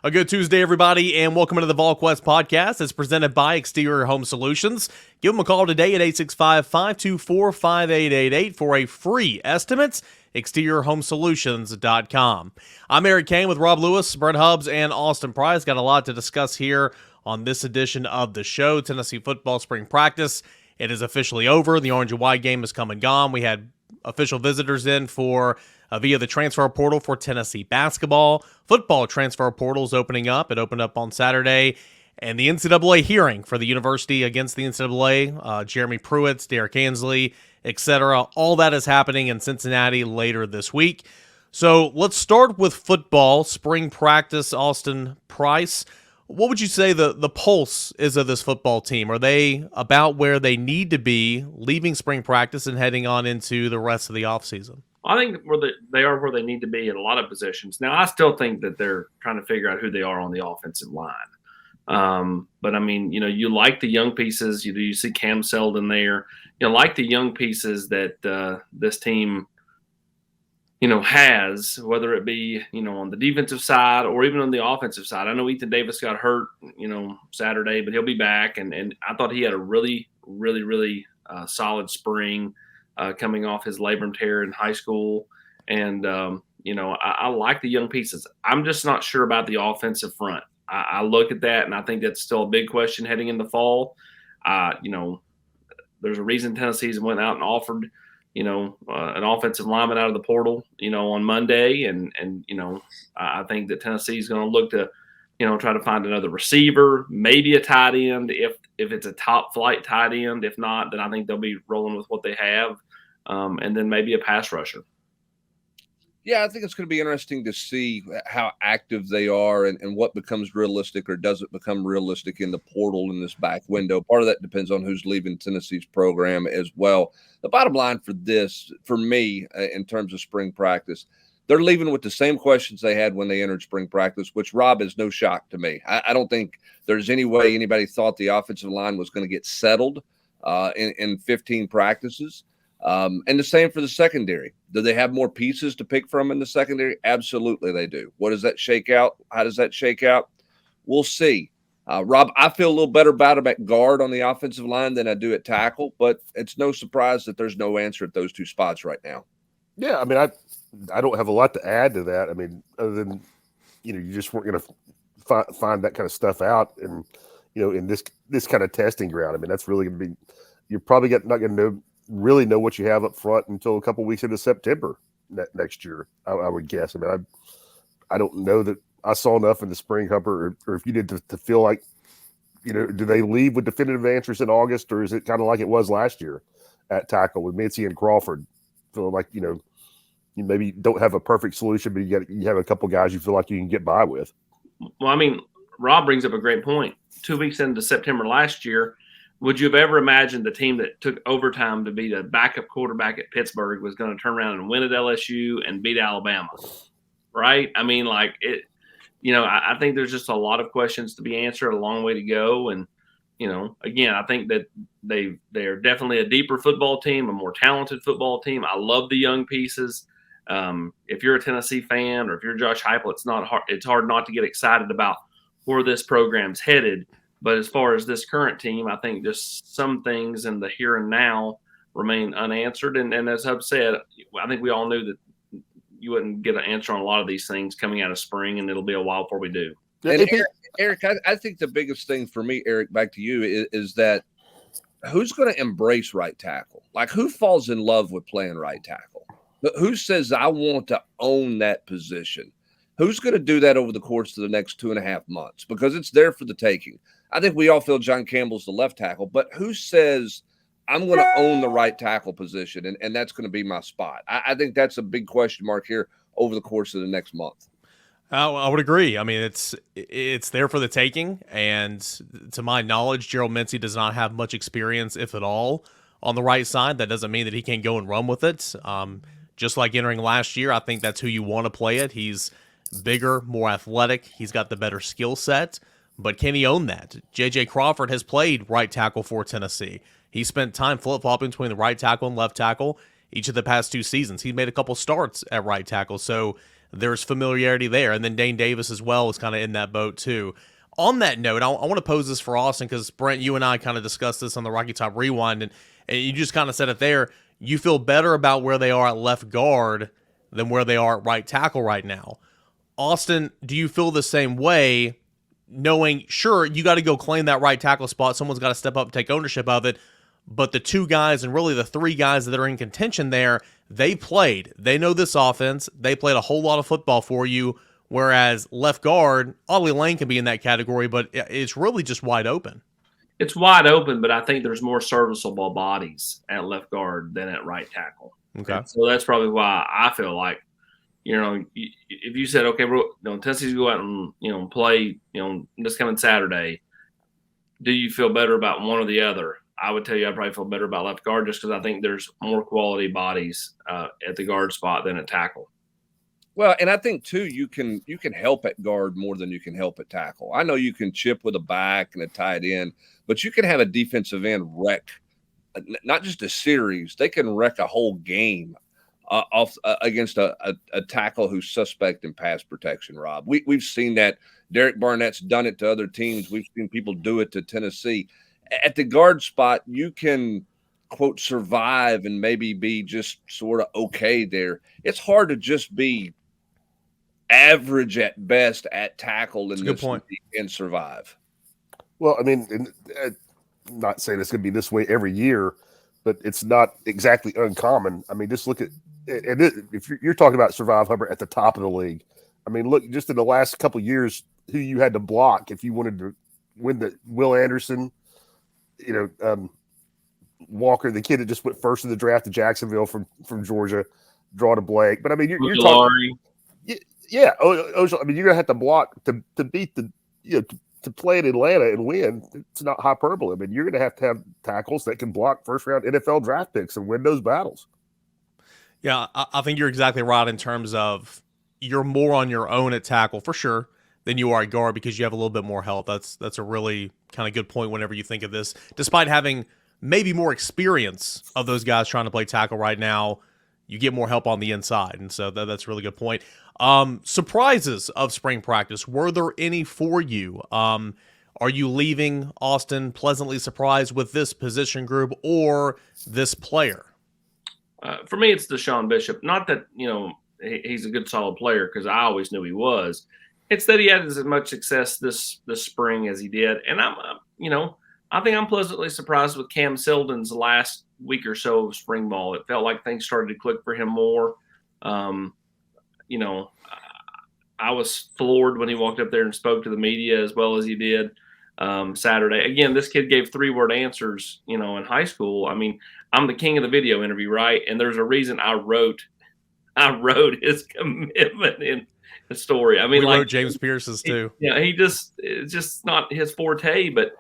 A good Tuesday, everybody, and welcome to the Volquest podcast. It's presented by Exterior Home Solutions. Give them a call today at 865-524-5888 for a free estimate. ExteriorHomeSolutions.com. I'm Eric Kane with Rob Lewis, Brent Hubbs, and Austin Price. Got a lot to discuss here on this edition of the show. Tennessee football spring practice. It is officially over. The orange and white game has come and gone. We had official visitors in for via the transfer portal for Tennessee basketball. Football transfer portals opening up. It opened up on Saturday. And the NCAA hearing for the university against the NCAA, Jeremy Pruitt, Derek Ansley, etc. All that is happening in Cincinnati later this week. So let's start with football. Spring practice, Austin Price. What would you say the pulse is of this football team? Are they about where they need to be leaving spring practice and heading on into the rest of the offseason? I think they are where they need to be in a lot of positions. Now, I still think that they're trying to figure out who they are on the offensive line. But I mean, you like the young pieces. You see Cam Seldon there. You like the young pieces that this team, has, whether it be, on the defensive side or even on the offensive side. I know Ethan Davis got hurt, Saturday, but he'll be back. And I thought he had a really, really, really solid spring. Coming off his labrum tear in high school. And, I like the young pieces. I'm just not sure about the offensive front. I look at that, and I think that's still a big question heading into fall. There's a reason Tennessee's went out and offered, an offensive lineman out of the portal, on Monday. And I think that Tennessee's going to look to, try to find another receiver, maybe a tight end if it's a top flight tight end. If not, then I think they'll be rolling with what they have. And then maybe a pass rusher. Yeah, I think it's going to be interesting to see how active they are and what becomes realistic or doesn't become realistic in the portal in this back window. Part of that depends on who's leaving Tennessee's program as well. The bottom line for me, in terms of spring practice, they're leaving with the same questions they had when they entered spring practice, which, Rob, is no shock to me. I don't think there's any way anybody thought the offensive line was going to get settled in 15 practices. And the same for the secondary. Do they have more pieces to pick from in the secondary? Absolutely they do. What does that shake out? How does that shake out? We'll see. Rob, I feel a little better about him at guard on the offensive line than I do at tackle, but it's no surprise that there's no answer at those two spots right now. Yeah, I mean, I don't have a lot to add to that. I mean, other than, you just weren't going to find that kind of stuff out and, in this kind of testing ground. I mean, that's really going to be – you're probably not going to really know what you have up front until a couple weeks into September next year, I would guess. I mean, I don't know that I saw enough in the spring, Humper, or if you did to feel like, do they leave with definitive answers in August, or is it kind of like it was last year at tackle with Mincy and Crawford? Feeling like, you maybe don't have a perfect solution, but you have a couple guys you feel like you can get by with. Well, I mean, Rob brings up a great point. 2 weeks into September last year, would you have ever imagined the team that took overtime to be the backup quarterback at Pittsburgh was going to turn around and win at LSU and beat Alabama? Right? I mean, like it, I think there's just a lot of questions to be answered, a long way to go. And, again, I think that they're definitely a deeper football team, a more talented football team. I love the young pieces. If you're a Tennessee fan or if you're Josh Heupel, it's hard not to get excited about where this program's headed. But as far as this current team, I think just some things in the here and now remain unanswered. And as Hub said, I think we all knew that you wouldn't get an answer on a lot of these things coming out of spring, and it'll be a while before we do. And Eric, I think the biggest thing for me, Eric, back to you, is that who's going to embrace right tackle? Like, who falls in love with playing right tackle? Who says, I want to own that position? Who's going to do that over the course of the next 2.5 months? Because it's there for the taking. I think we all feel John Campbell's the left tackle, but who says I'm going to own the right tackle position and that's going to be my spot? I think that's a big question mark here over the course of the next month. I would agree. I mean, it's there for the taking, and to my knowledge, Gerald Mincy does not have much experience, if at all, on the right side. That doesn't mean that he can't go and run with it. Just like entering last year, I think that's who you want to play it. He's bigger, more athletic. He's got the better skill set. But can he own that? J.J. Crawford has played right tackle for Tennessee. He spent time flip-flopping between the right tackle and left tackle each of the past 2 seasons. He made a couple starts at right tackle. So there's familiarity there. And then Dane Davis as well is kind of in that boat too. On that note, I want to pose this for Austin because, Brent, you and I kind of discussed this on the Rocky Top Rewind, and you just kind of said it there. You feel better about where they are at left guard than where they are at right tackle right now. Austin, do you feel the same way, knowing, sure, you got to go claim that right tackle spot, someone's got to step up and take ownership of it, but the two guys and really the three guys that are in contention there, they played. They know this offense. They played a whole lot of football for you. Whereas left guard, Ollie Lane can be in that category, but it's really just wide open. It's wide open, but I think there's more serviceable bodies at left guard than at right tackle. Okay. And so that's probably why I feel like, if you said, okay, Tennessee's go out and, play, this coming Saturday, do you feel better about one or the other? I would tell you I probably feel better about left guard just because I think there's more quality bodies at the guard spot than at tackle. Well, and I think too, you can help at guard more than you can help at tackle. I know you can chip with a back and a tight end, but you can have a defensive end wreck not just a series; they can wreck a whole game off against a tackle who's suspect in pass protection. Rob, we've seen that. Derek Barnett's done it to other teams. We've seen people do it to Tennessee. At the guard spot, you can, quote, survive and maybe be just sort of okay there. It's hard to just be average at best at tackle in this league and survive. Well, I mean, I'm not saying it's going to be this way every year, but it's not exactly uncommon. I mean, just look at if you're talking about Survive Hubbard at the top of the league. I mean, look, just in the last couple of years, who you had to block if you wanted to win the Will Anderson, Walker, the kid that just went first in the draft to Jacksonville from Georgia, draw to Blake. But I mean, you're talking, yeah. I mean, you're gonna have to block to beat the to play in Atlanta and win. It's not hyperbole. I mean, you're gonna have to have tackles that can block first round NFL draft picks and win those battles. Yeah, I think you're exactly right in terms of you're more on your own at tackle for sure than you are at guard because you have a little bit more help. That's a really kind of good point whenever you think of this. Despite having maybe more experience of those guys trying to play tackle right now, you get more help on the inside. And so that's a really good point. Surprises of spring practice. Were there any for you? Are you leaving, Austin, pleasantly surprised with this position group or this player? For me, it's Deshaun Bishop. Not that, he's a good, solid player because I always knew he was. It's that he had as much success this spring as he did. And I think I'm pleasantly surprised with Cam Seldon's last week or so of spring ball. It felt like things started to click for him more. I was floored when he walked up there and spoke to the media as well as he did Saturday. Again, this kid gave 3-word answers, in high school. I mean, I'm the king of the video interview, right? And there's a reason I wrote his commitment in the story. I mean, we wrote James Pierce's too. Yeah, it's just not his forte, but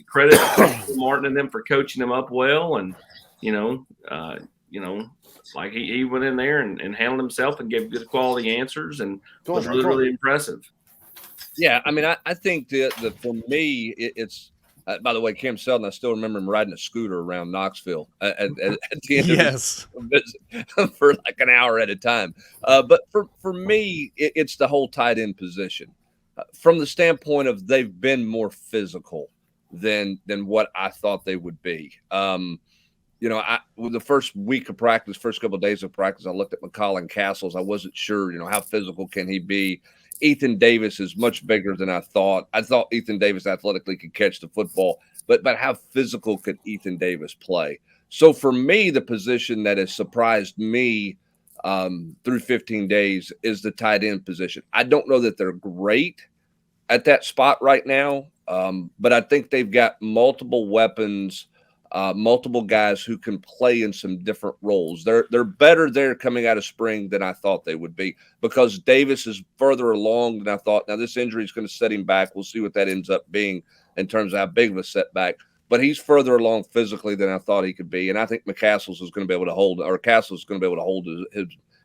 credit Martin and them for coaching him up well, and like he went in there and handled himself and gave good quality answers and was really impressive. Yeah, I mean, I think that for me, it's by the way, Cam Seldon, I still remember him riding a scooter around Knoxville at the end of his visit for like an hour at a time. But for me, it's the whole tight end position. From the standpoint of they've been more physical than what I thought they would be. With the first week of practice, first couple of days of practice, I looked at McCollin Castles. I wasn't sure, how physical can he be. Ethan Davis is much bigger than I thought. I thought Ethan Davis athletically could catch the football, but how physical could Ethan Davis play? So for me, the position that has surprised me through 15 days is the tight end position. I don't know that they're great at that spot right now, but I think they've got multiple weapons, multiple guys who can play in some different roles. They're better there coming out of spring than I thought they would be because Davis is further along than I thought. Now, this injury is going to set him back. We'll see what that ends up being in terms of how big of a setback. But he's further along physically than I thought he could be. And I think Castles is going to be able to hold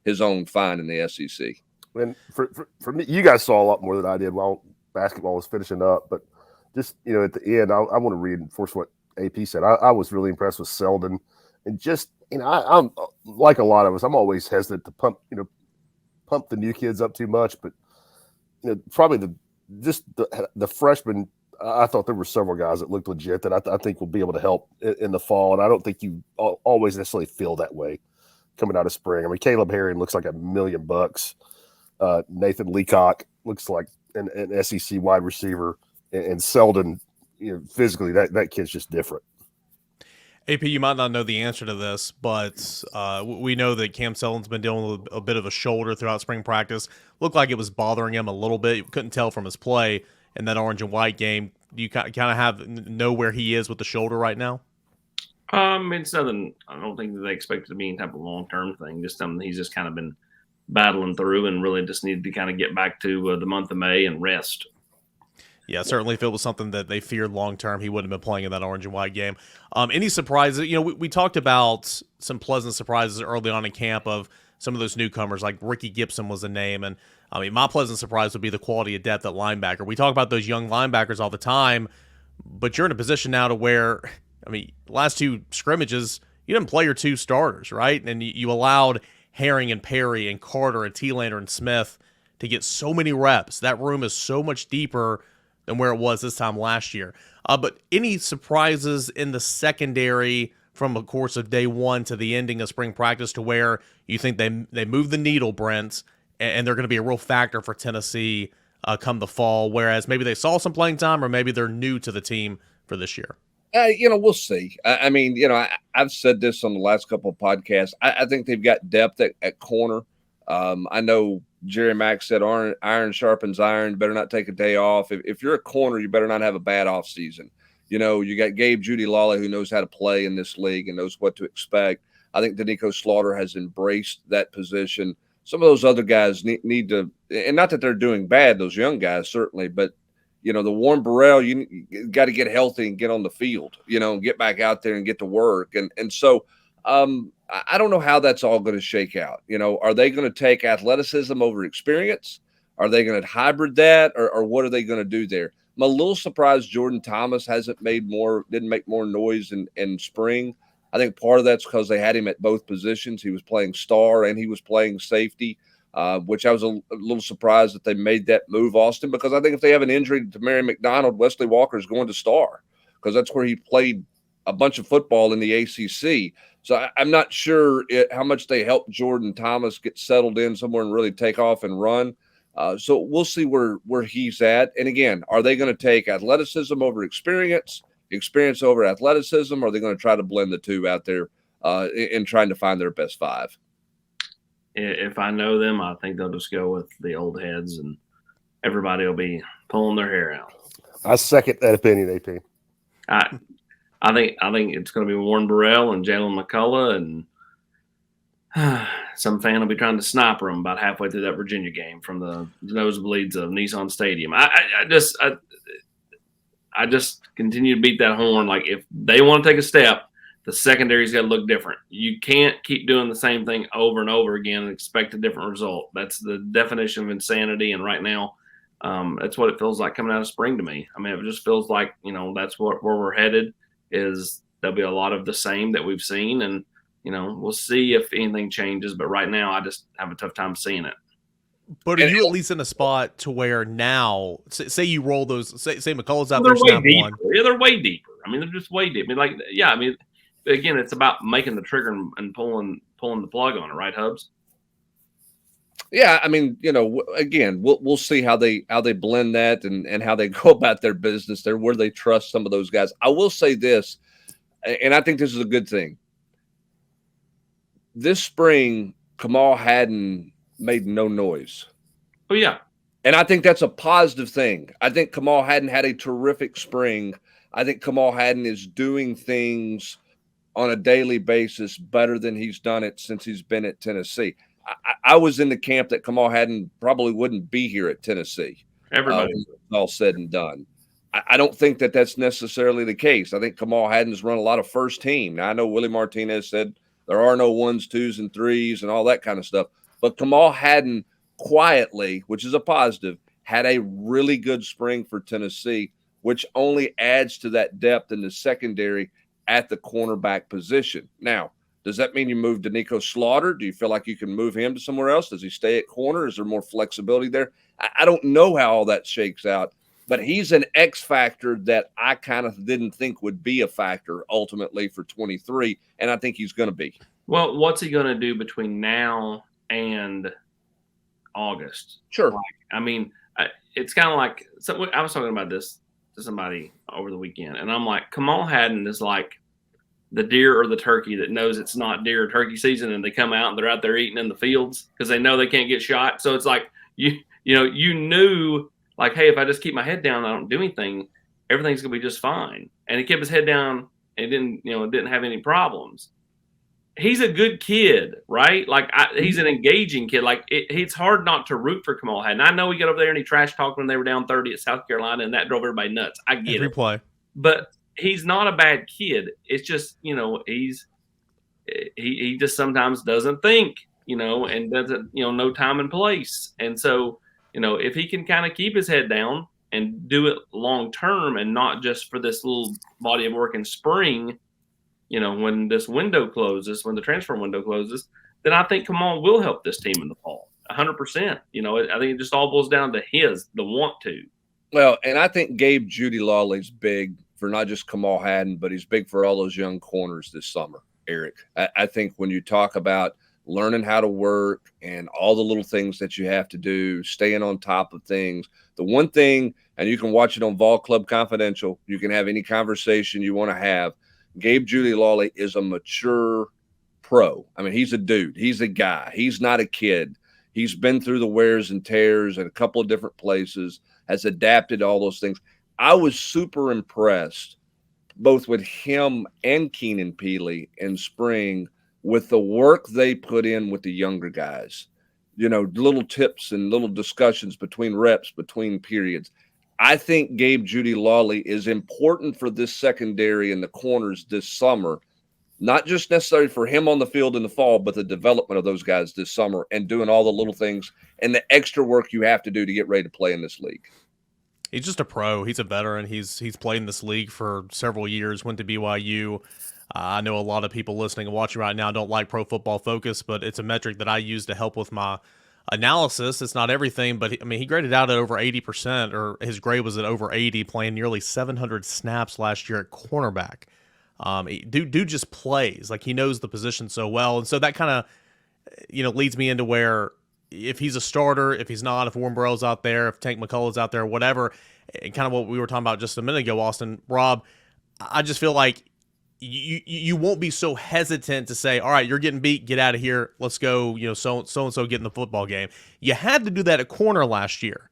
his own fine in the SEC. And for me, you guys saw a lot more than I did while basketball was finishing up. But just, at the end, I want to reinforce what AP said. I was really impressed with Seldon, and just I'm like a lot of us. I'm always hesitant to pump pump the new kids up too much, but probably the freshmen. I thought there were several guys that looked legit that I think will be able to help in the fall, and I don't think you always necessarily feel that way coming out of spring. I mean, Caleb Herring looks like $1 million. Nathan Leacock looks like an SEC wide receiver, and Selden, physically that kid's just different. AP, you might not know the answer to this, but we know that Cam Selden's been dealing with a bit of a shoulder throughout spring practice. Looked like it was bothering him a little bit. You couldn't tell from his play in that orange and white game. Do you kind of know where he is with the shoulder right now? It's nothing. I don't think that they expect it to be any type of long-term thing. Just something he's just kind of been battling through and really just needed to kind of get back to the month of May and rest. Yeah, certainly if it was something that they feared long-term, he wouldn't have been playing in that orange and white game. Any surprises? We talked about some pleasant surprises early on in camp of some of those newcomers, like Ricky Gibson was a name. And, my pleasant surprise would be the quality of depth at linebacker. We talk about those young linebackers all the time, but you're in a position now to where, last two scrimmages, you didn't play your two starters, right? And you allowed Herring and Perry and Carter and T-Lander and Smith to get so many reps. That room is so much deeper than where it was this time last year. But any surprises in the secondary from the course of day one to the ending of spring practice to where you think they move the needle, Brent, and they're going to be a real factor for Tennessee come the fall, whereas maybe they saw some playing time or maybe they're new to the team for this year? We'll see. I've said this on the last couple of podcasts. I think they've got depth at corner. I know Jerry Mack said iron sharpens iron. Better not take a day off. If you're a corner, you better not have a bad offseason. You got Gabe Judy Lawley, who knows how to play in this league and knows what to expect. I think Danico Slaughter has embraced that position. Some of those other guys need to, and not that they're doing bad, those young guys certainly, but the Warren Burrell, you got to get healthy and get on the field, and get back out there and get to work. And so I don't know how that's all going to shake out. Are they going to take athleticism over experience? Are they going to hybrid that, or what are they going to do there? I'm a little surprised Jordan Thomas didn't make more noise in spring. I think part of that's because they had him at both positions. He was playing star and he was playing safety, which I was a little surprised that they made that move, Austin, because I think if they have an injury to Mary McDonald, Wesley Walker is going to star because that's where he played a bunch of football in the ACC. So I'm not sure how much they helped Jordan Thomas get settled in somewhere and really take off and run. So we'll see where he's at. And again, are they going to take athleticism over experience over athleticism, or are they going to try to blend the two out there in trying to find their best five? If I know them, I think they'll just go with the old heads and everybody will be pulling their hair out. I second that opinion, AP. I think it's going to be Warren Burrell and Jalen McCullough, and some fan will be trying to sniper them about halfway through that Virginia game from the nosebleeds of Nissan Stadium. I just continue to beat that horn. Like, if they want to take a step, the secondary's got to look different. You can't keep doing the same thing over and over again and expect a different result. That's the definition of insanity. And right now, that's what it feels like coming out of spring to me. It just feels like, that's where we're headed. Is there'll be a lot of the same that we've seen, and we'll see if anything changes. But right now, I just have a tough time seeing it. But are you at least in a spot to where now, say you roll those, say McCullough's out there, snap one. Yeah, they're way deeper. They're just way deep. Again, it's about making the trigger and pulling the plug on it, right, Hubs? Yeah, again, we'll see how they blend that and how they go about their business there, where they trust some of those guys. I will say this, and I think this is a good thing. This spring, Kamal Hadden made no noise. Oh, yeah. And I think that's a positive thing. I think Kamal Hadden had a terrific spring. I think Kamal Hadden is doing things on a daily basis better than he's done it since he's been at Tennessee. I was in the camp that Kamal Hadden probably wouldn't be here at Tennessee. Everybody. All said and done. I don't think that that's necessarily the case. I think Kamal Hadden's run a lot of first team. Now, I know Willie Martinez said there are no 1s, 2s, and 3s and all that kind of stuff. But Kamal Hadden quietly, which is a positive, had a really good spring for Tennessee, which only adds to that depth in the secondary at the cornerback position. Now, Does that mean you move Danico Slaughter? Do you feel like you can move him to somewhere else? Does he stay at corner? Is there more flexibility there? I don't know how all that shakes out, but he's an X factor that I kind of didn't think would be a factor ultimately for 23, and I think he's going to be. Well, what's he going to do between now and August? Sure. Like, I mean, it's kind of like I was talking about this to somebody over the weekend, and I'm like, Kamal Hadden is like the deer or the turkey that knows it's not deer or turkey season, and they come out and they're out there eating in the fields because they know they can't get shot. So it's like you knew, like, hey, if I just keep my head down, I don't do anything, everything's gonna be just fine. And he kept his head down and didn't have any problems. He's a good kid, right? Like he's an engaging kid. Like it's hard not to root for Kamal Hadden. I know he got over there and he trash talked when they were down 30 at South Carolina, and that drove everybody nuts. I get Every it. play. But he's not a bad kid. It's just, he just sometimes doesn't think, and doesn't, know time and place. And so, if he can kind of keep his head down and do it long term and not just for this little body of work in spring, when this window closes, when the transfer window closes, then I think Kamal will help this team in the fall 100%. I think it just all boils down to the want to. Well, and I think Gabe Jeudy-Lawley's big for not just Kamal Hadden, but he's big for all those young corners this summer, Eric. I think when you talk about learning how to work and all the little things that you have to do, staying on top of things, the one thing, and you can watch it on Vol Club Confidential, you can have any conversation you want to have. Gabe Jeudy-Lawley is a mature pro. I mean, he's a dude. He's a guy. He's not a kid. He's been through the wears and tears in a couple of different places, has adapted all those things. I was super impressed both with him and Keenan Peely in spring with the work they put in with the younger guys, little tips and little discussions between reps, between periods. I think Gabe Jeudy-Lawley is important for this secondary and the corners this summer, not just necessarily for him on the field in the fall, but the development of those guys this summer and doing all the little things and the extra work you have to do to get ready to play in this league. He's just a pro. He's a veteran. He's played in this league for several years, went to BYU. I know a lot of people listening and watching right now don't like Pro Football Focus, but it's a metric that I use to help with my analysis. It's not everything, but he graded out at over 80%, or his grade was at over 80, playing nearly 700 snaps last year at cornerback. Dude just plays. Like, he knows the position so well. And so that kind of, leads me into where, if he's a starter, if he's not, if Warren Burrell's out there, if Tank McCullough's out there, whatever, and kind of what we were talking about just a minute ago, Austin, Rob, I just feel like you won't be so hesitant to say, all right, you're getting beat, get out of here, let's go, so-and-so get in the football game. You had to do that at corner last year.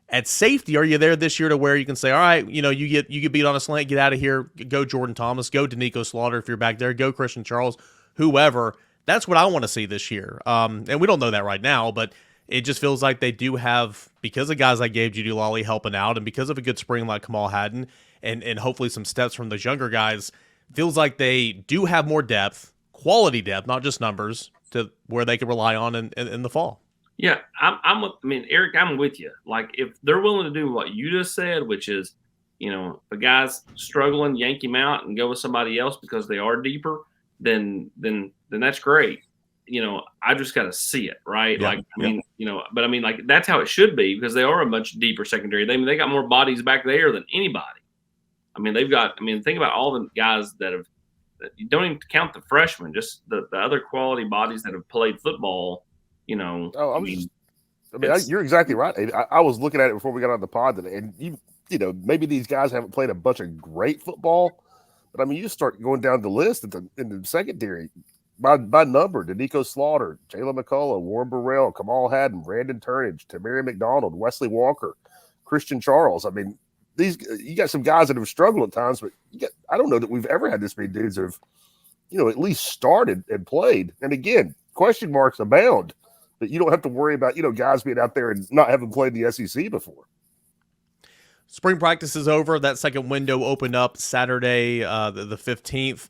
At safety, are you there this year to where you can say, all right, you get beat on a slant, get out of here, go Jordan Thomas, go Danico Slaughter if you're back there, go Christian Charles, whoever. That's what I want to see this year. And we don't know that right now, but it just feels like they do have, because of guys like Gabe Jeudy-Lawley helping out and because of a good spring like Kamal Hadden and hopefully some steps from those younger guys, feels like they do have more depth, quality depth, not just numbers, to where they can rely on in the fall. Yeah, Eric, I'm with you. Like, if they're willing to do what you just said, which is, if a guy's struggling, yank him out and go with somebody else because they are deeper, then that's great. I just got to see it, right? Yeah, like, that's how it should be, because they are a much deeper secondary. They got more bodies back there than anybody. Think about all the guys that have, you don't even count the freshmen, just the other quality bodies that have played football, you're exactly right. I was looking at it before we got on the pod today, and maybe these guys haven't played a bunch of great football, but you just start going down the list in the secondary by number: Danico Slaughter, Jalen McCullough, Warren Burrell, Kamal Hadden, Brandon Turnage, Tamari McDonald, Wesley Walker, Christian Charles. You got some guys that have struggled at times, but I don't know that we've ever had this many dudes that have, at least started and played. And again, question marks abound, but you don't have to worry about, guys being out there and not having played the SEC before. Spring practice is over. That second window opened up Saturday, the 15th.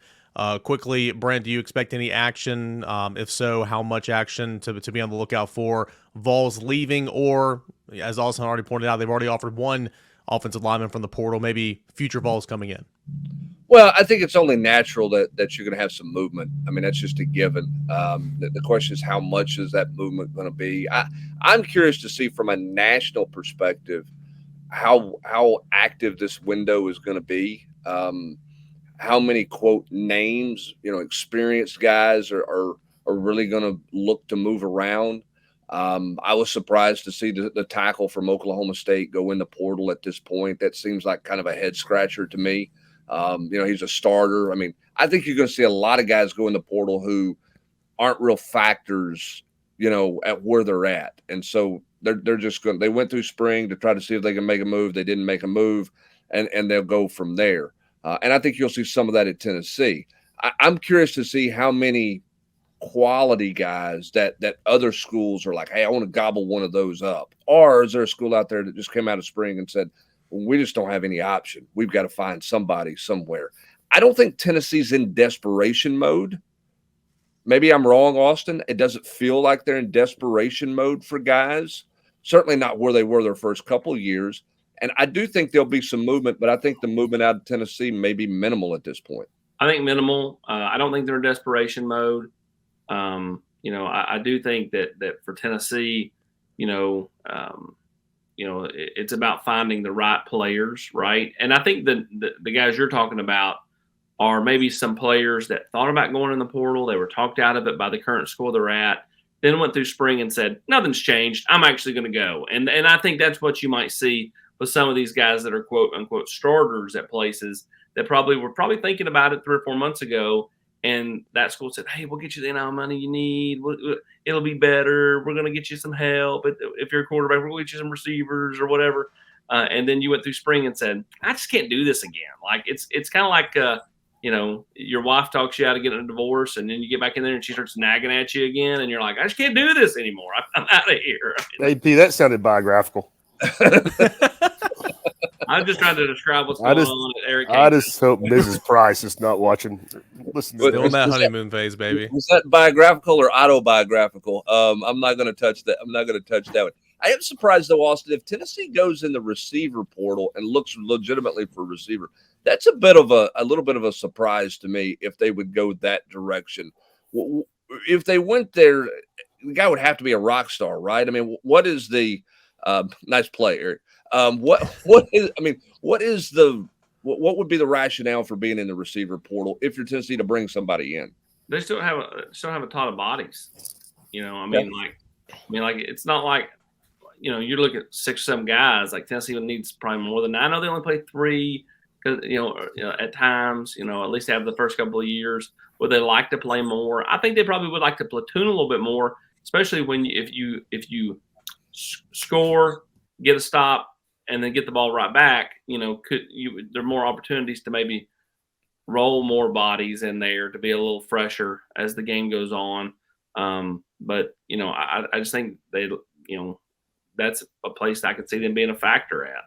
Quickly, Brent, do you expect any action? If so, how much action to be on the lookout for? Vols leaving, or, as Austin already pointed out, they've already offered one offensive lineman from the portal, maybe future Vols coming in? Well, I think it's only natural that you're going to have some movement. I mean, that's just a given. The question is, how much is that movement going to be? I'm curious to see from a national perspective how active this window is going to be. How many quote names, experienced guys are really going to look to move around. I was surprised to see the tackle from Oklahoma State go in the portal at this point. That seems like kind of a head scratcher to me. He's a starter. I mean, I think you're going to see a lot of guys go in the portal who aren't real factors, at where they're at. And so they're just going. They went through spring to try to see if they can make a move. They didn't make a move, and they'll go from there. And I think you'll see some of that at Tennessee. I'm curious to see how many quality guys that other schools are like, hey, I want to gobble one of those up. Or is there a school out there that just came out of spring and said, we just don't have any option. We've got to find somebody somewhere. I don't think Tennessee's in desperation mode. Maybe I'm wrong, Austin. It doesn't feel like they're in desperation mode for guys. Certainly not where they were their first couple of years. And I do think there'll be some movement, but I think the movement out of Tennessee may be minimal at this point. I think minimal. I don't think they're in desperation mode. I do think that for Tennessee, it's about finding the right players, right? And I think the guys you're talking about are maybe some players that thought about going in the portal. They were talked out of it by the current school they're at, then went through spring and said, nothing's changed. I'm actually going to go. And I think that's what you might see with some of these guys that are quote unquote starters at places that were thinking about it 3 or 4 months ago. And that school said, hey, we'll get you the NIL money you need. It'll be better. We're going to get you some help. If you're a quarterback, we're going to get you some receivers or whatever. And then you went through spring and said, I just can't do this again. Like it's kind of like, your wife talks you out of getting a divorce, and then you get back in there and she starts nagging at you again. And you're like, I just can't do this anymore. I'm out of here. AP, that sounded biographical. I'm just trying to describe what's going on at Eric. I just hope Mrs. Price is not watching. Listen, still in that honeymoon phase, baby. Was that biographical or autobiographical? I'm not going to touch that. I'm not going to touch that one. I am surprised though, Austin, if Tennessee goes in the receiver portal and looks legitimately for a receiver, that's a little bit of a surprise to me if they would go that direction. If they went there, the guy would have to be a rock star, right? I mean, what is the nice play, Eric? What would be the rationale for being in the receiver portal if you're Tennessee to bring somebody in? They still have a ton of bodies. It's not like, you look at 6 or 7 guys. Like Tennessee needs probably more than that. I know they only play 3 because at times, at least have the first couple of years. Would they like to play more? I think they probably would like to platoon a little bit more, especially if you score, get a stop, and then get the ball right back. There are more opportunities to maybe roll more bodies in there to be a little fresher as the game goes on. But I just think they that's a place I could see them being a factor at.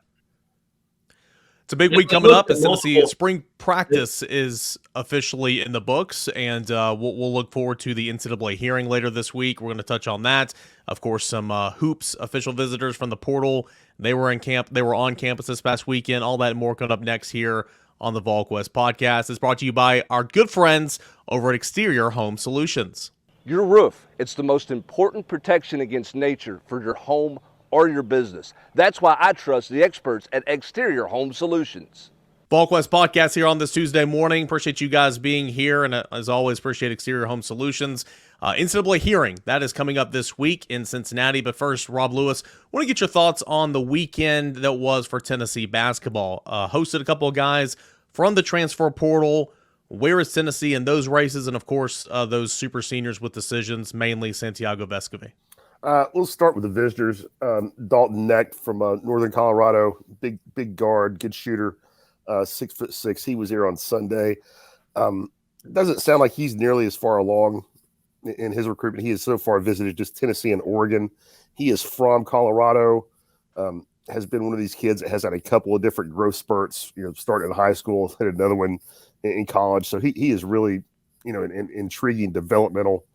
It's a big week coming up as Tennessee spring practice is officially in the books, and we'll look forward to the NCAA hearing later this week. We're going to touch on that. Of course, some hoops official visitors from the portal. They were on campus this past weekend. All that and more coming up next here on the Volquest podcast. It's brought to you by our good friends over at Exterior Home Solutions. Your roof, it's the most important protection against nature for your home or your business. That's why I trust the experts at Exterior Home Solutions. Volquest podcast here on this Tuesday morning. Appreciate you guys being here, and as always, appreciate Exterior Home Solutions. NCAA hearing, that is coming up this week in Cincinnati. But first, Rob Lewis, want to get your thoughts on the weekend that was for Tennessee basketball. Hosted a couple of guys from the transfer portal. Where is Tennessee in those races? And, of course, those super seniors with decisions, mainly Santiago Vescovi. We'll start with the visitors. Dalton Neck from Northern Colorado, big guard, good shooter, 6'6". He was here on Sunday. Doesn't sound like he's nearly as far along in his recruitment. He has so far visited just Tennessee and Oregon. He is from Colorado. Has been one of these kids that has had a couple of different growth spurts. Started in high school, had another one in college. So he is really, an intriguing developmental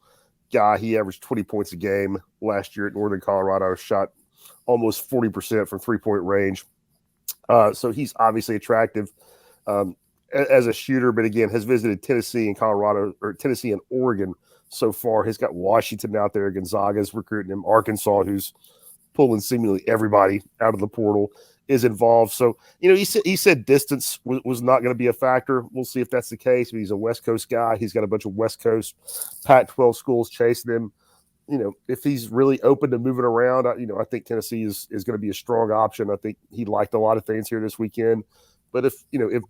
guy. He averaged 20 points a game last year at Northern Colorado, shot almost 40% from 3-point range. So he's obviously attractive. as a shooter, but again, has visited Tennessee and Colorado, or Tennessee and Oregon so far. He's got Washington out there. Gonzaga's recruiting him. Arkansas, who's pulling seemingly everybody out of the portal, is involved. So, he said distance was not going to be a factor. We'll see if that's the case. But he's a West Coast guy. He's got a bunch of West Coast Pac-12 schools chasing him. If he's really open to moving around, I think Tennessee is going to be a strong option. I think he liked a lot of things here this weekend. But if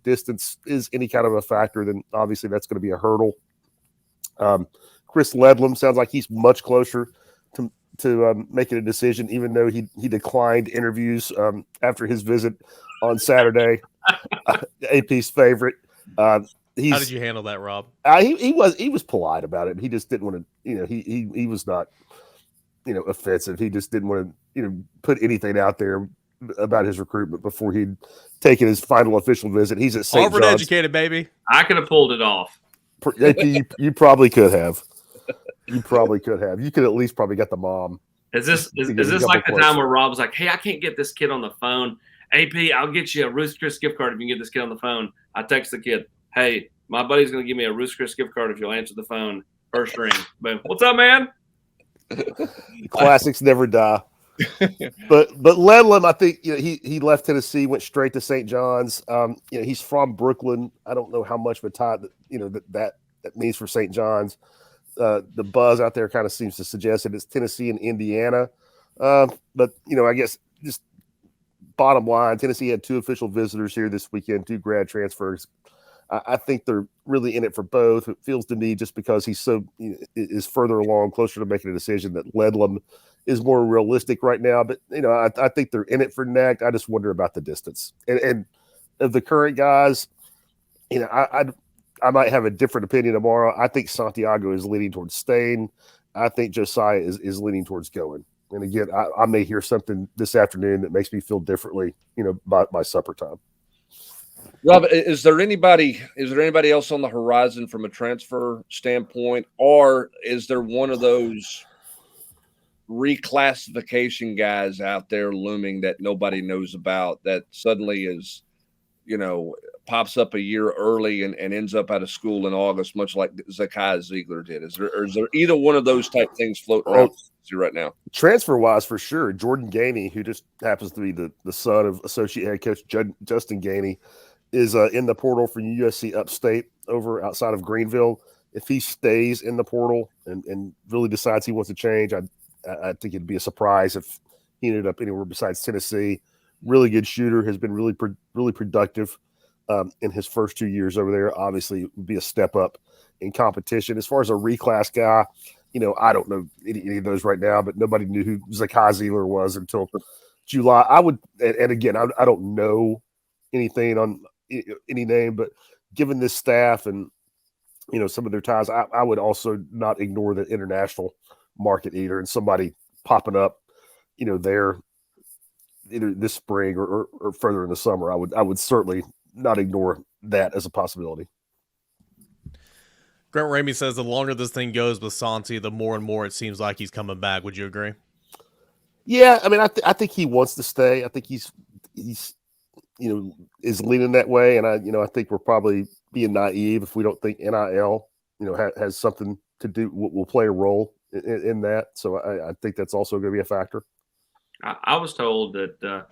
distance is any kind of a factor, then obviously that's going to be a hurdle. Chris Ledlam sounds like he's much closer to making a decision, even though he declined interviews after his visit on Saturday. AP's favorite. How did you handle that, Rob? He was polite about it. He just didn't want to. He was not offensive. He just didn't want to put anything out there about his recruitment before he'd taken his final official visit. He's at St. Harvard John's. educated, baby. I could have pulled it off. AP, you probably could have. You probably could have. You could at least probably get the mom. Is this like the time where Rob was like, "Hey, I can't get this kid on the phone. AP, I'll get you a Ruth's Chris gift card if you can get this kid on the phone." I text the kid, "Hey, my buddy's going to give me a Ruth's Chris gift card if you'll answer the phone. First ring." Boom. What's up, man? Classics never die. But Ledlam, I think he left Tennessee, went straight to St. John's. He's from Brooklyn. I don't know how much of a tie that means for St. John's. The buzz out there kind of seems to suggest that it's Tennessee and Indiana. But I guess just bottom line, Tennessee had 2 official visitors here this weekend, 2 grad transfers. I think they're really in it for both. It feels to me, just because he's so is further along, closer to making a decision, that Ledlam is more realistic right now. But I think they're in it for Neck. I just wonder about the distance. And of the current guys, I might have a different opinion tomorrow. I think Santiago is leaning towards staying. I think Josiah is leaning towards going. And again, I may hear something this afternoon that makes me feel differently, by supper time. Rob, is there anybody else on the horizon from a transfer standpoint, or is there one of those reclassification guys out there looming that nobody knows about that suddenly is, pops up a year early and ends up out of school in August, much like Zakai Ziegler did? Is there either one of those type things floating around right now? Transfer wise, for sure, Jordan Gainey, who just happens to be the son of associate head coach Justin Gainey, is in the portal for USC Upstate over outside of Greenville. If he stays in the portal and really decides he wants to change, I think it'd be a surprise if he ended up anywhere besides Tennessee. Really good shooter, has been really productive in his first 2 years over there. Obviously, it would be a step up in competition. As far as a reclass guy, I don't know any of those right now, but nobody knew who Zakai Ziegler was until July. I would, and again, I don't know anything on any name, but given this staff and some of their ties, I would also not ignore the international market either, and somebody popping up there either this spring or further in the summer. I would certainly not ignore that as a possibility. Grant Ramey says the longer this thing goes with Santi, the more and more it seems like he's coming back. Would you agree? Yeah, I mean, I think he wants to stay. I think he's is leaning that way, and I think we're probably being naive if we don't think NIL has something to do, will play a role in that. So I think that's also going to be a factor. I was told that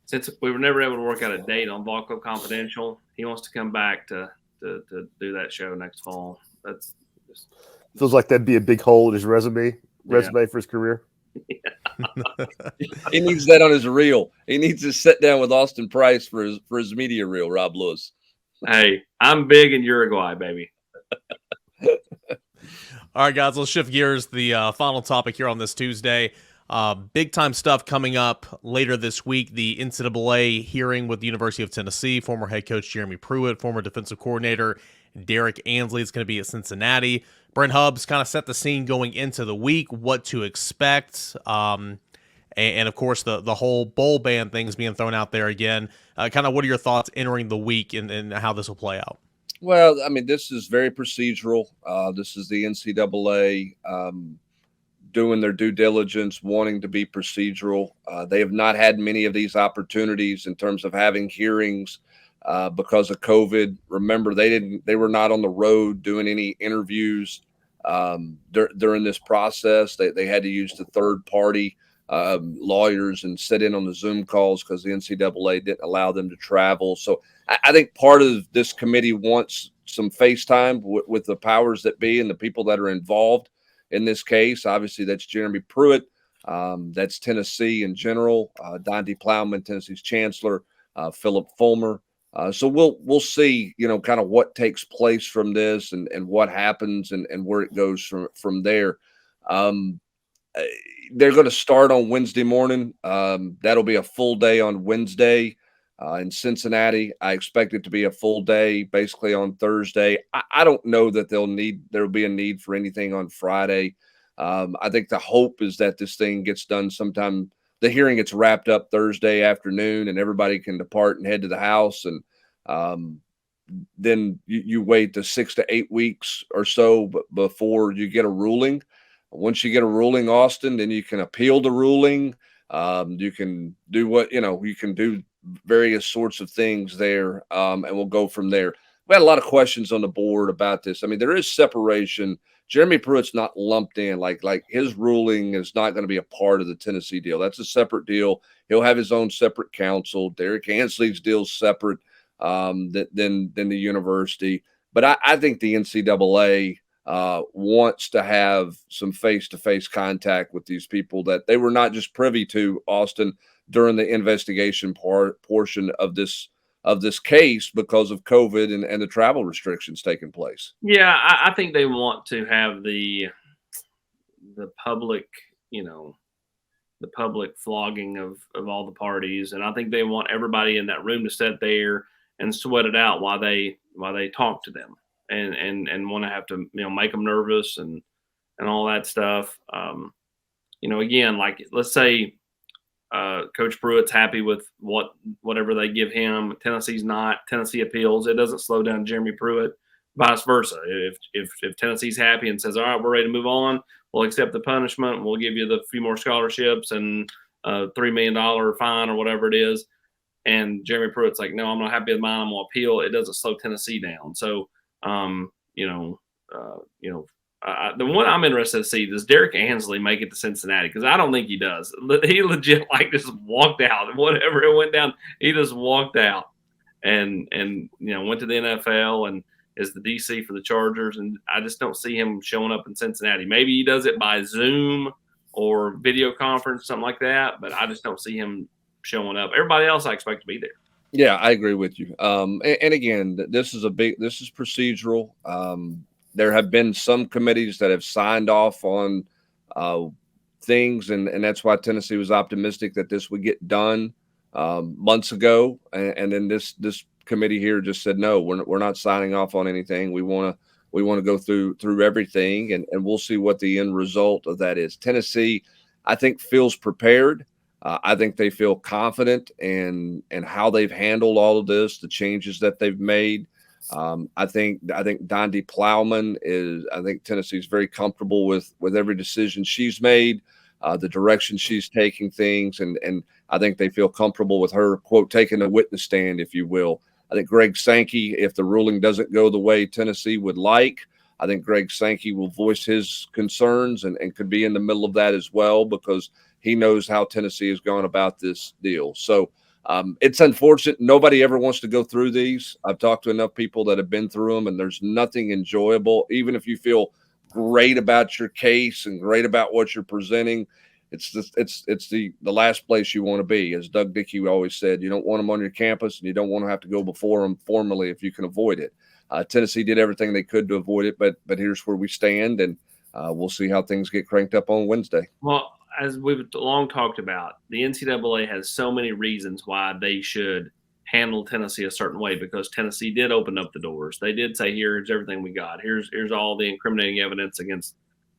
since we were never able to work out a date on Vol Club Confidential, he wants to come back to do that show next fall. That's just, feels like that'd be a big hole in his resume for his career. Yeah. He needs that on his reel. He needs to sit down with Austin Price for his media reel, Rob Lewis. Hey, I'm big in Uruguay, baby. All right, guys, let's shift gears. The final topic here on this Tuesday. Big time stuff coming up later this week. The NCAA hearing with the University of Tennessee. Former head coach Jeremy Pruitt, former defensive coordinator Derek Ansley is going to be at Cincinnati. Brent Hubbs kind of set the scene going into the week, what to expect. And of course, the whole bowl ban thing is being thrown out there again. Kind of what are your thoughts entering the week and how this will play out? Well, I mean, this is very procedural. This is the NCAA doing their due diligence, wanting to be procedural. They have not had many of these opportunities in terms of having hearings because of COVID. Remember, they were not on the road doing any interviews during this process. They had to use the third party lawyers and sit in on the Zoom calls because the NCAA didn't allow them to travel. So I think part of this committee wants some FaceTime with the powers that be and the people that are involved in this case. Obviously, that's Jeremy Pruitt. That's Tennessee in general. Donde Plowman, Tennessee's chancellor. Philip Fulmer. So we'll see, kind of what takes place from this and what happens and where it goes from there. They're going to start on Wednesday morning. That'll be a full day on Wednesday in Cincinnati. I expect it to be a full day basically on Thursday. I don't know that there'll be a need for anything on Friday. I think the hope is that this thing gets done sometime. The hearing gets wrapped up Thursday afternoon and everybody can depart and head to the house. And then you wait the 6 to 8 weeks or so before you get a ruling. Once you get a ruling, Austin, then you can appeal the ruling. You can do you can do various sorts of things there, and we'll go from there. We had a lot of questions on the board about this. I mean, there is separation. Jeremy Pruitt's not lumped in. Like his ruling is not going to be a part of the Tennessee deal. That's a separate deal. He'll have his own separate counsel. Derek Ansley's deal's separate than the university. But I think the NCAA wants to have some face-to-face contact with these people that they were not just privy to, Austin, during the investigation portion of this case because of COVID and the travel restrictions taking place. Yeah, I think they want to have the public, the public flogging of all the parties, and I think they want everybody in that room to sit there and sweat it out while they talk to them and want to have to make them nervous and all that stuff. Again, like let's say Coach Pruitt's happy with whatever they give him. Tennessee's not. Tennessee appeals. It doesn't slow down Jeremy Pruitt. Vice versa. If Tennessee's happy and says, "All right, we're ready to move on," we'll accept the punishment. We'll give you the few more scholarships and $3 million fine or whatever it is. And Jeremy Pruitt's like, "No, I'm not happy with mine. I'm gonna appeal." It doesn't slow Tennessee down. So, the one I'm interested to see, does Derek Ansley make it to Cincinnati? Because I don't think he does. He legit just walked out. Whatever it went down, he just walked out and went to the NFL and is the DC for the Chargers. And I just don't see him showing up in Cincinnati. Maybe he does it by Zoom or video conference, something like that. But I just don't see him showing up. Everybody else I expect to be there. Yeah, I agree with you. And again, this is procedural. There have been some committees that have signed off on things, and that's why Tennessee was optimistic that this would get done months ago. And then this committee here just said, no, we're not signing off on anything. We want to go through everything, and we'll see what the end result of that is. Tennessee, I think, feels prepared. I think they feel confident in how they've handled all of this, the changes that they've made. I think Donde Plowman I think Tennessee's very comfortable with every decision she's made, the direction she's taking things. And I think they feel comfortable with her, quote, taking a witness stand, if you will. I think Greg Sankey, if the ruling doesn't go the way Tennessee would like, I think Greg Sankey will voice his concerns and could be in the middle of that as well, because he knows how Tennessee has gone about this deal. So, it's unfortunate. Nobody ever wants to go through these. I've talked to enough people that have been through them, and there's nothing enjoyable. Even if you feel great about your case and great about what you're presenting, it's the last place you want to be. As Doug Dickey always said, you don't want them on your campus, and you don't want to have to go before them formally if you can avoid it. Tennessee did everything they could to avoid it, but here's where we stand, and we'll see how things get cranked up on Wednesday. Well, as we've long talked about, the NCAA has so many reasons why they should handle Tennessee a certain way, because Tennessee did open up the doors. They did say, here's everything we got. Here's all the incriminating evidence against,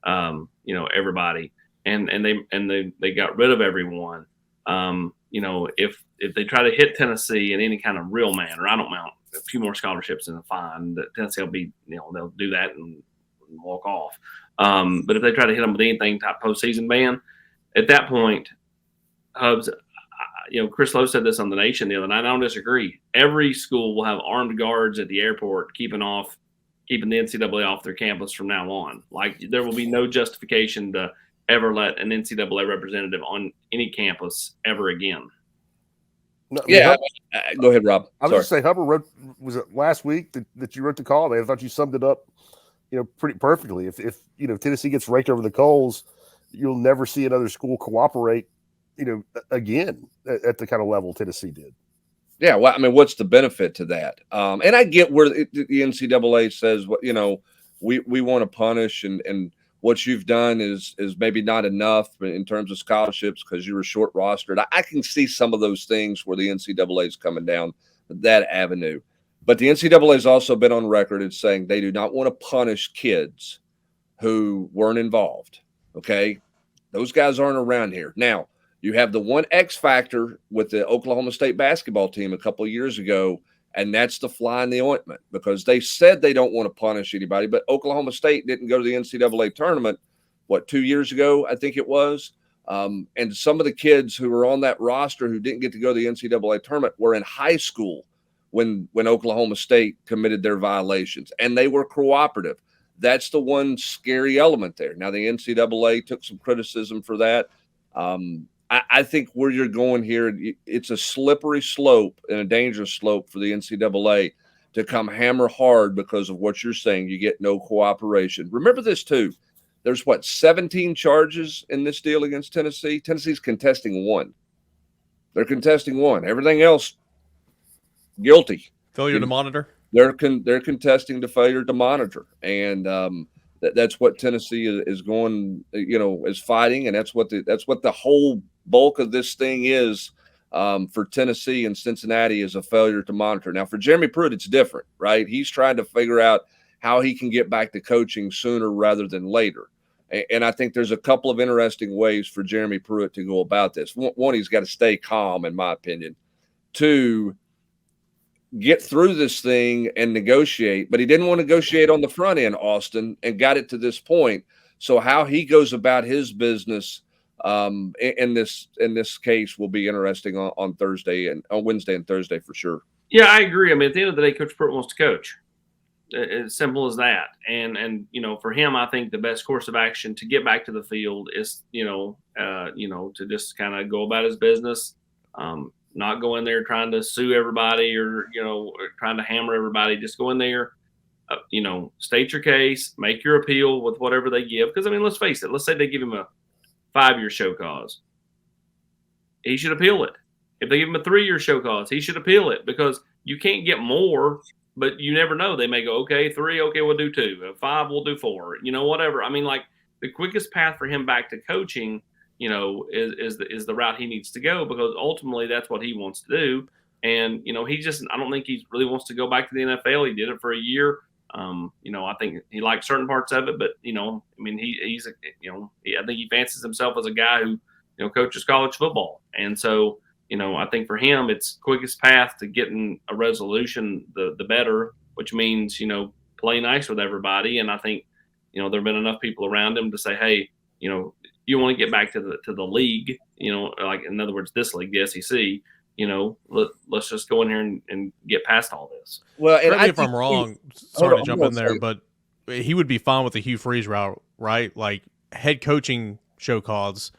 everybody. And they got rid of everyone. If they try to hit Tennessee in any kind of real manner, I don't mind a few more scholarships and a fine, that Tennessee will be, they'll do that and walk off. But if they try to hit them with anything type postseason ban, at that point, Hubs, Chris Lowe said this on The Nation the other night. I don't disagree. Every school will have armed guards at the airport keeping the NCAA off their campus from now on. Like, there will be no justification to ever let an NCAA representative on any campus ever again. No, Yeah, go ahead, Rob. I was just saying, Hubbard wrote, was it last week that you wrote the call? I thought you summed it up, pretty perfectly. If Tennessee gets raked over the coals, you'll never see another school cooperate, again at the kind of level Tennessee did. Yeah, well, I mean, what's the benefit to that? And I get where the NCAA says, we want to punish, and what you've done is maybe not enough in terms of scholarships because you were short rostered. I can see some of those things where the NCAA is coming down that avenue. But the NCAA has also been on record as saying they do not want to punish kids who weren't involved. Okay, those guys aren't around here. Now, you have the one X factor with the Oklahoma State basketball team a couple of years ago, and that's the fly in the ointment because they said they don't want to punish anybody, but Oklahoma State didn't go to the NCAA tournament, 2 years ago, I think it was. And some of the kids who were on that roster who didn't get to go to the NCAA tournament were in high school when Oklahoma State committed their violations, and they were cooperative. That's the one scary element there. Now, the NCAA took some criticism for that. I think where you're going here, it's a slippery slope and a dangerous slope for the NCAA to come hammer hard because of what you're saying. You get no cooperation. Remember this, too. There's, 17 charges in this deal against Tennessee? Tennessee's contesting one. They're contesting one. Everything else, guilty. Failure to monitor? They're contesting the failure to monitor. And that's what Tennessee is going, is fighting, and that's what the whole bulk of this thing is for Tennessee and Cincinnati is a failure to monitor. Now, for Jeremy Pruitt, it's different, right? He's trying to figure out how he can get back to coaching sooner rather than later. And I think there's a couple of interesting ways for Jeremy Pruitt to go about this. One, he's got to stay calm, in my opinion. Two, get through this thing and negotiate, but he didn't want to negotiate on the front end, Austin, and got it to this point. So how he goes about his business in this case will be interesting on Thursday and on Wednesday and Thursday for sure. Yeah, I agree. I mean, at the end of the day, Coach Pruitt wants to coach. As simple as that. And for him, I think the best course of action to get back to the field is to just kind of go about his business. Not go in there trying to sue everybody or trying to hammer everybody. Just go in there, state your case, make your appeal with whatever they give. Because, I mean, let's face it. Let's say they give him a 5-year show cause. He should appeal it. If they give him a 3-year show cause, he should appeal it because you can't get more, but you never know. They may go, okay, 3, okay, we'll do 2. 5, we'll do 4. Whatever. I mean, like, the quickest path for him back to coaching – is the route he needs to go because ultimately that's what he wants to do. And, I don't think he really wants to go back to the NFL. He did it for a year. I think he liked certain parts of it, but, I think he fancies himself as a guy who, coaches college football. And so, I think for him, it's quickest path to getting a resolution, the better, which means, play nice with everybody. And I think, there have been enough people around him to say, hey, you want to get back to the league, like in other words, this league, the SEC, let's just go in here and get past all this. Well, and if I'm wrong, sorry to jump in there, but he would be fine with the Hugh Freeze route, right? Like head coaching show cause,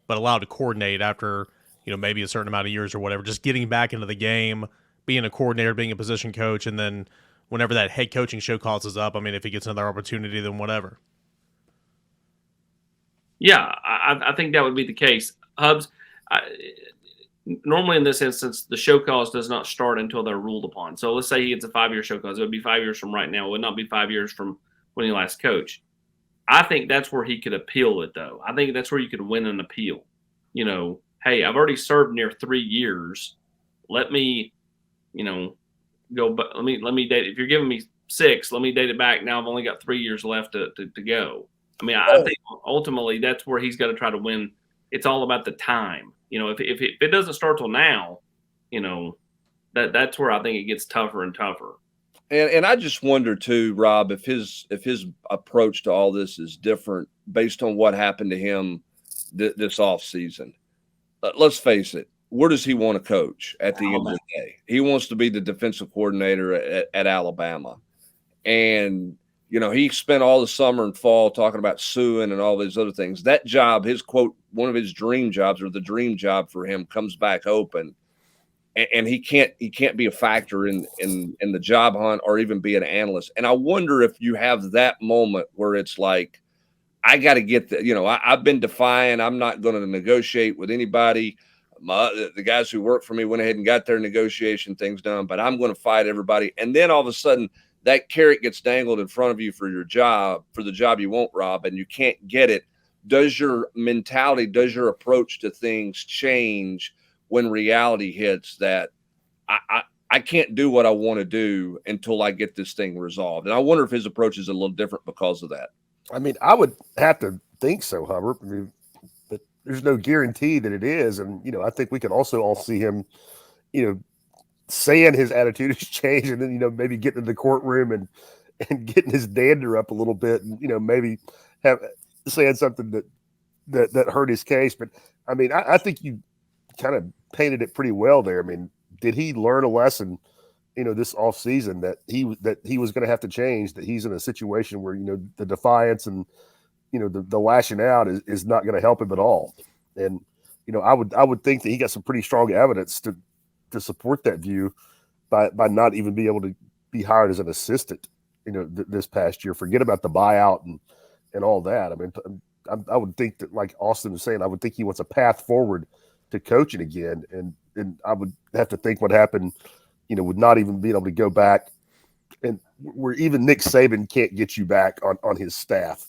but allowed to coordinate after, maybe a certain amount of years or whatever, just getting back into the game, being a coordinator, being a position coach. And then whenever that head coaching show cause is up, I mean, if he gets another opportunity, then whatever. Yeah, I think that would be the case. Hubs, normally in this instance, the show cause does not start until they're ruled upon. So let's say he gets a 5-year show cause. It would be 5 years from right now. It would not be 5 years from when he last coached. I think that's where he could appeal it, though. I think that's where you could win an appeal. Hey, I've already served near 3 years. Let me, go. But let me date. If you're giving me 6, let me date it back. Now I've only got 3 years left to go. I mean, I think ultimately that's where he's got to try to win. It's all about the time. If it doesn't start till now, that's where I think it gets tougher and tougher. And I just wonder too, Rob, if his approach to all this is different based on what happened to him this offseason. Let's face it, where does he want to coach at the end of the day? He wants to be the defensive coordinator at Alabama. And, he spent all the summer and fall talking about suing and all these other things. That job, his quote, one of his dream jobs, or the dream job for him, comes back open. And he can't be a factor in the job hunt or even be an analyst. And I wonder if you have that moment where it's like, I got to get I've been defiant. I'm not going to negotiate with anybody. The guys who work for me went ahead and got their negotiation things done, but I'm going to fight everybody. And then all of a sudden that carrot gets dangled in front of you for the job you want, Rob, and you can't get it. Does your mentality, does your approach to things change when reality hits that I can't do what I want to do until I get this thing resolved? And I wonder if his approach is a little different because of that. I mean, I would have to think so, Hubbard. I mean, but there's no guarantee that it is. And, I think we can also all see him, saying his attitude has changed, and then, maybe getting in the courtroom and getting his dander up a little bit, and, maybe saying something that hurt his case. But I mean, I think you kind of painted it pretty well there. I mean, did he learn a lesson, this off season that he was going to have to change, that he's in a situation where, the defiance and, the lashing out is not going to help him at all. And, I would think that he got some pretty strong evidence to support that view by not even being able to be hired as an assistant, this past year. Forget about the buyout and all that. I mean, I would think that, like Austin was saying, I would think he wants a path forward to coaching again. And I would have to think what happened, with not even being able to go back, and where even Nick Saban can't get you back on his staff.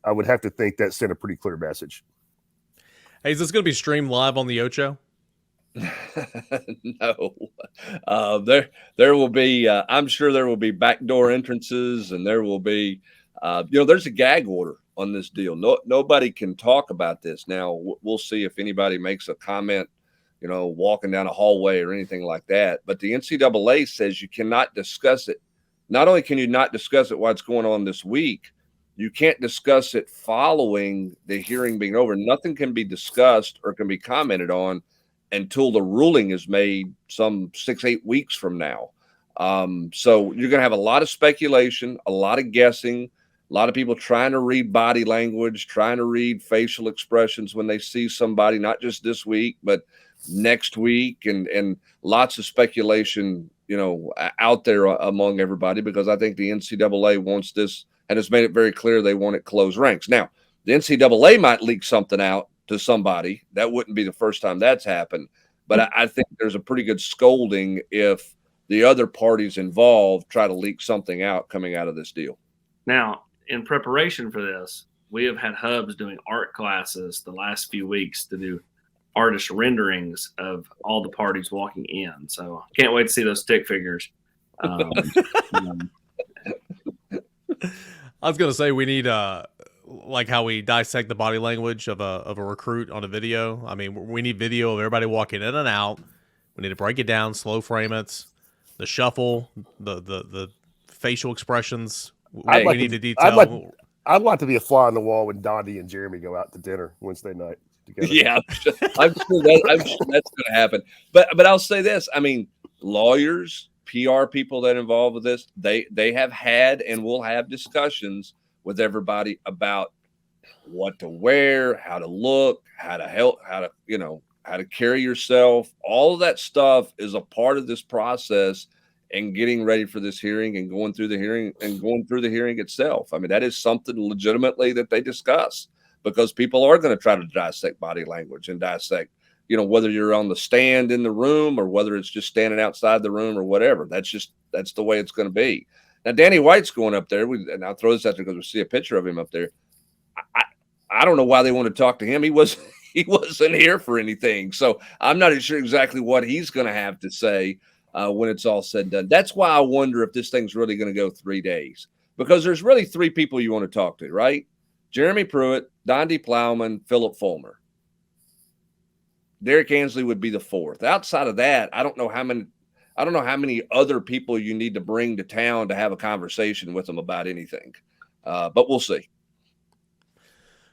I would have to think that sent a pretty clear message. Hey, is this going to be streamed live on the Ocho? No, there will be. I'm sure there will be backdoor entrances, and there will be. There's a gag order on this deal. Nobody can talk about this now. We'll see if anybody makes a comment, walking down a hallway or anything like that. But the NCAA says you cannot discuss it. Not only can you not discuss it while it's going on this week, you can't discuss it following the hearing being over. Nothing can be discussed or can be commented on until the ruling is made some 6-8 weeks from now. So you're going to have a lot of speculation, a lot of guessing, a lot of people trying to read body language, trying to read facial expressions when they see somebody, not just this week, but next week, and lots of speculation, out there among everybody, because I think the NCAA wants this and has made it very clear they want it closed ranks. Now, the NCAA might leak something out to somebody. That wouldn't be the first time that's happened. But I think there's a pretty good scolding if the other parties involved try to leak something out coming out of this deal. Now, in preparation for this, we have had Hubs doing art classes the last few weeks to do artist renderings of all the parties walking in. So can't wait to see those stick figures. I was going to say, we need like how we dissect the body language of a recruit on a video. I mean, we need video of everybody walking in and out. We need to break it down, slow frame it, the shuffle, the facial expressions. We need to detail. I'd like to be a fly on the wall when Dondi and Jeremy go out to dinner Wednesday night together. Yeah, I'm sure that's going to happen. But I'll say this: I mean, lawyers, PR people that involved with this, they have had and will have discussions with everybody about what to wear, how to look, how to help, how to carry yourself. All of that stuff is a part of this process and getting ready for this hearing and going through the hearing itself. I mean, that is something legitimately that they discuss, because people are going to try to dissect body language and dissect, whether you're on the stand in the room or whether it's just standing outside the room or whatever. That's the way it's going to be. Now, Danny White's going up there, and I'll throw this out there because we see a picture of him up there. I don't know why they want to talk to him. He wasn't here for anything, so I'm not sure exactly what he's going to have to say when it's all said and done. That's why I wonder if this thing's really going to go 3 days, because there's really 3 people you want to talk to, right? Jeremy Pruitt, Dondi Plowman, Philip Fulmer. Derek Ansley would be the 4th. Outside of that, I don't know how many other people you need to bring to town to have a conversation with them about anything. But we'll see.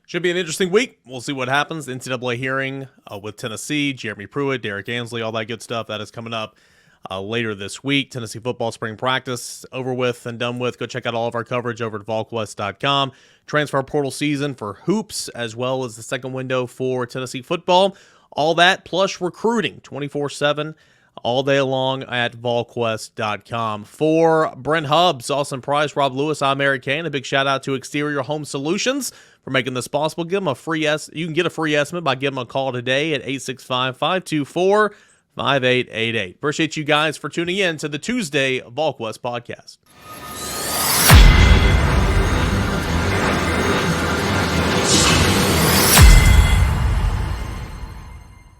Should be an interesting week. We'll see what happens. The NCAA hearing with Tennessee, Jeremy Pruitt, Derek Ansley, all that good stuff. That is coming up later this week. Tennessee football spring practice over with and done with. Go check out all of our coverage over at Volquest.com. Transfer portal season for hoops, as well as the second window for Tennessee football. All that plus recruiting 24/7 all day long at Volquest.com. For Brent Hubbs, Austin Price, Rob Lewis, I'm Eric Kane. A big shout out to Exterior Home Solutions for making this possible. Give them a free you can get a free estimate by giving them a call today at 865-524-5888. Appreciate you guys for tuning in to the Tuesday Volquest podcast.